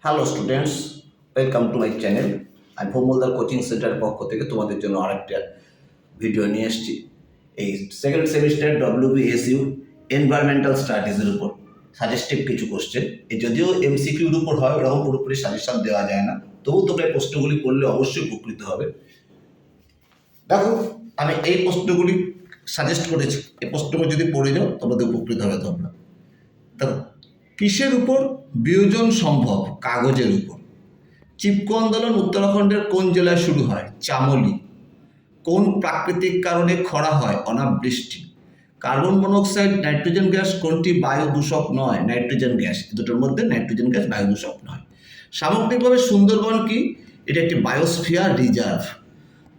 Hello students, welcome to my channel. আমি ভৌমলদার coaching সেন্টারের পক্ষ থেকে তোমাদের জন্য আরেকটা ভিডিও নিয়ে এসেছি। এই সেকেন্ড সেমিস্টার WBSU এনভায়রনমেন্টাল স্টাডিজের উপর সাজেস্টিভ কিছু কোশ্চেন। এই যদিও MCQর উপর হয়, ওরকম পুরোপুরি সাজেশন দেওয়া যায় না, তবু তোমরা এই প্রশ্নগুলি পড়লে অবশ্যই উপকৃত হবে। দেখো, আমি এই প্রশ্নগুলি সাজেস্ট করেছি, এই প্রশ্নগুলি যদি পড়ে যাও তোমাদের উপকৃত হবে তোমরা। দেখো, কিসের উপর বিয়োজন সম্ভব? কাগজের উপর। চিপকো আন্দোলন উত্তরাখণ্ডের কোন জেলায় শুরু হয়? চামোলি। কোন প্রাকৃতিক কারণে খরা হয়? অনাবৃষ্টি। কার্বন মনোক্সাইড, নাইট্রোজেন গ্যাস কোনটি বায়ু দূষক নয়? Nitrogen gas. দুটোর মধ্যে নাইট্রোজেন গ্যাস বায়ু দূষক নয়। সামগ্রিকভাবে সুন্দরবন কি? এটা একটি বায়োস্ফিয়ার রিজার্ভ।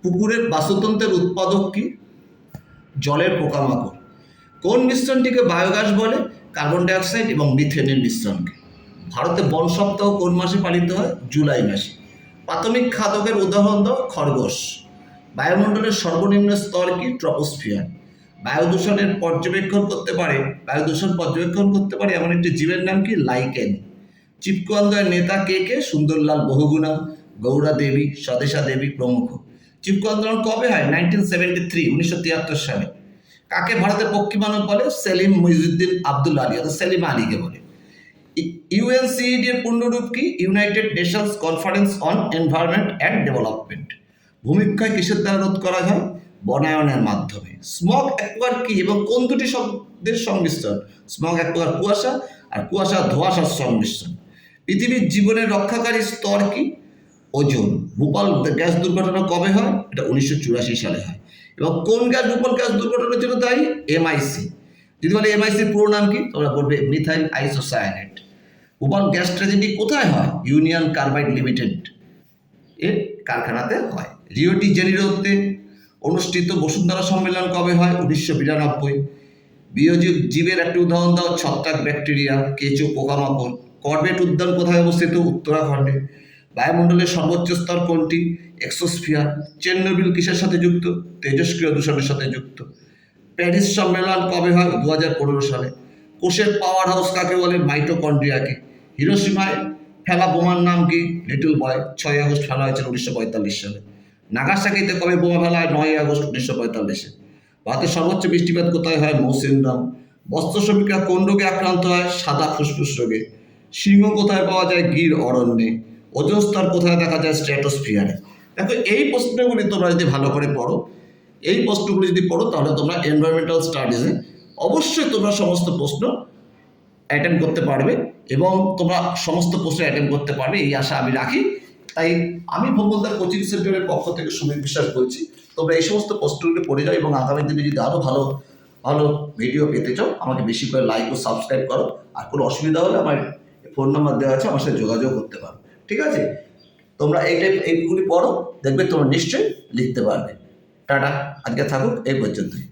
পুকুরের বাস্তুতন্ত্রের উৎপাদক কি? জলের পোকামাকড়। কোন মিশ্রণটিকে বায়োগ্যাস বলে? কার্বন ডাইঅক্সাইড এবং মিথেনের মিশ্রণকে। ভারতে বন সপ্তাহ কোন মাসে পালিত হয়? জুলাই মাসে। প্রাথমিক খাদকের উদাহরণ দাও। খরগোশ। বায়ুমণ্ডলের সর্বনিম্ন স্তর কি? ট্রপোস্ফিয়ার। বায়ু দূষণ পর্যবেক্ষণ করতে পারে এমন একটি জীবের নাম কি? লাইকেন। চিপকো আন্দোলনের নেতা কে কে? সুন্দরলাল বহুগুণা, গৌরা দেবী, স্বদেশা দেবী প্রমুখ। চিপকো আন্দোলন কবে হয়? 1973 সালে। কাকে ভারতের পক্ষী মানব বলে? সেলিম মুইজুদ্দিন আব্দুল আলী, অর্থাৎ সেলিম আলীকে বলে। UNCED এর পূর্ণরূপ কি? United Nations Conference on Environment and Development. ভূমিক্ষয় কিসের দ্বারা রোধ করা যায়? বনায়নের মাধ্যমে। স্মগ এক প্রকার কি এবং কোন দুটি শব্দের সংমিশ্রণ? স্মগ এক প্রকার কুয়াশা, আর কুয়াশা ধোঁয়াশার সংমিশ্রণ। পৃথিবীর জীবনের রক্ষাকারী স্তর কি? ওজোন। ভোপাল গ্যাস দুর্ঘটনা কবে হয়? এটা 1984 সালে হয়। এবং কোন গ্যাস ভোপাল গ্যাস দুর্ঘটনার জন্য দায়ী? MIC। যদি বলে MIC পুরো নাম কি, তোমরা বলবে methyl isocyanate. Bhopal gas tragedy কোথায় হয়? ইউনিয়ন কার্বাইড লিমিটেড এর কারখানাতে হয়। রিও ডি জেনিরোতে অনুষ্ঠিত বসুন্ধরা সম্মেলন কবে হয়? 1992। বিয়োজীব জীবের একটি উদাহরণ দাও। ছত্রাক, ব্যাকটেরিয়া, কেঁচো, পোকামাকড়। করবেট উদ্যান কোথায় অবস্থিত? উত্তরাখণ্ডে। বায়ুমণ্ডলের সর্বোচ্চ স্তর কোনটি? এক্সোস্ফিয়ার। চেরনোবিল কিসের সাথে যুক্ত? তেজস্ক্রিয় দূষণের সাথে যুক্ত। প্যারিস সম্মেলন কবে হয়? 2015 সালে। কোষের পাওয়ার হাউস কাকে বলে? মাইটোকন্ড্রিয়াকে। হিরোশিমায় ফেলা বোমার নাম কি? Little boy. 6 আগস্ট ফেলা হয়েছিল 1945 সালে। নাগাসাকিতে কবে বোমা ফেলা হয়? 9 আগস্ট 1945-এ। ভারতের সর্বোচ্চ বৃষ্টিপাত কোথায় হয়? মৌসিনরাম। বস্ত্র শ্রমিকরা কোন রোগে আক্রান্ত হয়? সাদা ফুসফুস রোগে। সিংহ কোথায় পাওয়া যায়? গির অরণ্যে। ওজোন স্তর কোথায় দেখা যায়? স্ট্র্যাটোস্ফিয়ারে। দেখো, এই প্রশ্নগুলি তোমরা যদি ভালো করে পড়ো, এই প্রশ্নগুলি যদি পড়ো, তাহলে তোমরা এনভায়রনমেন্টাল স্টাডিজে অবশ্যই তোমরা সমস্ত প্রশ্ন অ্যাটেন্ড করতে পারবে এবং তোমরা সমস্ত প্রশ্ন অ্যাটেন্ড করতে পারবে, এই আশা আমি রাখি। তাই আমি ভৌমলদার কোচিং সেন্টারের পক্ষ থেকে সুমিত বিশ্বাস বলছি, তোমরা এই সমস্ত প্রশ্নগুলি পড়ে যাও এবং আগামী দিনে যদি আরও ভালো ভালো ভিডিও পেতে চাও, আমাকে বেশি করে লাইক ও সাবস্ক্রাইব করো। আর কোনো অসুবিধা হলে আমার ফোন নাম্বার দেওয়া আছে, আমার সাথে যোগাযোগ করতে পারো। ঠিক আছে, তোমরা এইগুলি পড়ো, দেখবে তোমরা নিশ্চয়ই লিখতে পারবে। টাটা, আজকে থাকুক এই পর্যন্তই।